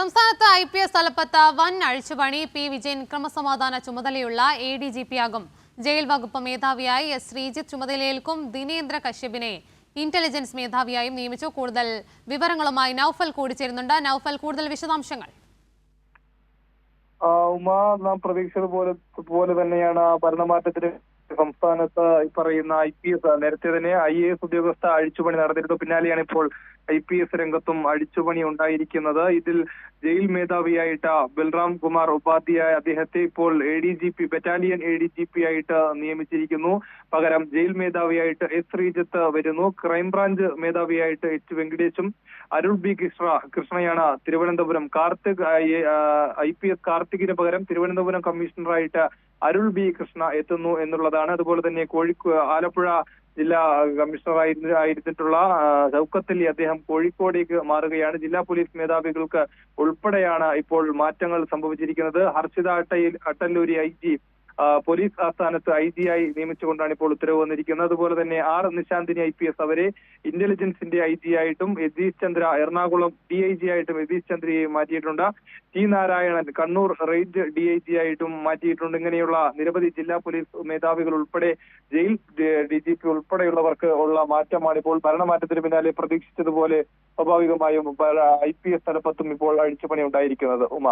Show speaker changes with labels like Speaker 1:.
Speaker 1: സംസ്ഥാനത്ത് IPS തലപ്പത്ത് വൻ അഴിച്ചുപണി. പി വിജയൻ ക്രമസമാധാന ചുമതലയുള്ള ADGP ആകും. ജയിൽ വകുപ്പ് മേധാവിയായി S ശ്രീജിത്ത് ചുമതലയേൽക്കും. ദിനേന്ദ്ര കശ്യപിനെ ഇന്റലിജൻസ് മേധാവിയായും നിയമിച്ചു. കൂടുതൽ വിവരങ്ങളുമായി നൗഫൽ കൂടി ചേരുന്നുണ്ട്. നൗഫൽ, കൂടുതൽ വിശദാംശങ്ങൾ.
Speaker 2: നാം പ്രതീക്ഷിച്ചതുപോലെ തന്നെയാണ് ഭരണമാറ്റത്തിന് സംസ്ഥാനത്ത് പറയുന്ന IPS നേരത്തെ തന്നെ IAS ഉദ്യോഗസ്ഥ അഴിച്ചുപണി നടന്നിരുന്നു. പിന്നാലെയാണ് ഇപ്പോൾ IPS രംഗത്തും അഴിച്ചുപണി ഉണ്ടായിരിക്കുന്നത്. ഇതിൽ ജയിൽ മേധാവിയായിട്ട് ബൽറാം കുമാർ ഉപാധ്യായ അദ്ദേഹത്തെ ഇപ്പോൾ ADGP ബറ്റാലിയൻ ADGP ആയിട്ട് നിയമിച്ചിരിക്കുന്നു. പകരം ജയിൽ മേധാവിയായിട്ട് S ശ്രീജിത്ത് വരുന്നു. ക്രൈംബ്രാഞ്ച് മേധാവിയായിട്ട് H വെങ്കടേഷും അരുൾ B കൃഷ്ണയാണ് തിരുവനന്തപുരം. IPS കാർത്തികിന് പകരം തിരുവനന്തപുരം കമ്മീഷണറായിട്ട് അരുൾ B കൃഷ്ണ എത്തുന്നു എന്നുള്ളതാണ്. അതുപോലെ തന്നെ ആലപ്പുഴ ജില്ലാ കമ്മീഷണറായിരുന്നിട്ടുള്ള ഷൗക്കത്ത് അലി അദ്ദേഹം കോഴിക്കോടേക്ക് മാറുകയാണ്. ജില്ലാ പോലീസ് മേധാവികൾക്ക് ഉൾപ്പെടെയാണ് ഇപ്പോൾ മാറ്റങ്ങൾ സംഭവിച്ചിരിക്കുന്നത്. ഹർഷിത അട്ടല്ലൂരി IG പോലീസ് ആസ്ഥാനത്ത് IG ആയി നിയമിച്ചുകൊണ്ടാണ് ഇപ്പോൾ ഉത്തരവ് വന്നിരിക്കുന്നത്. അതുപോലെ തന്നെ R നിശാന്തിനി IPS അവരെ ഇന്റലിജൻസിന്റെ IG ആയിട്ടും യതീഷ് ചന്ദ്ര എറണാകുളം DIG ആയിട്ടും യതീഷ് ചന്ദ്രയെ മാറ്റിയിട്ടുണ്ട്. T Narayanan Kannur range DIG ആയിട്ടും മാറ്റിയിട്ടുണ്ട്. ഇങ്ങനെയുള്ള നിരവധി ജില്ലാ പോലീസ് മേധാവികൾ ഉൾപ്പെടെ ജയിൽ DGP ഉൾപ്പെടെയുള്ളവർക്ക് ഉള്ള മാറ്റമാണ് ഇപ്പോൾ ഭരണമാറ്റത്തിന് പിന്നാലെ പ്രതീക്ഷിച്ചതുപോലെ സ്വാഭാവികമായും IPS തലപ്പത്തും ഇപ്പോൾ അഴിച്ചുപണി ഉണ്ടായിരിക്കുന്നത്. ഉമ.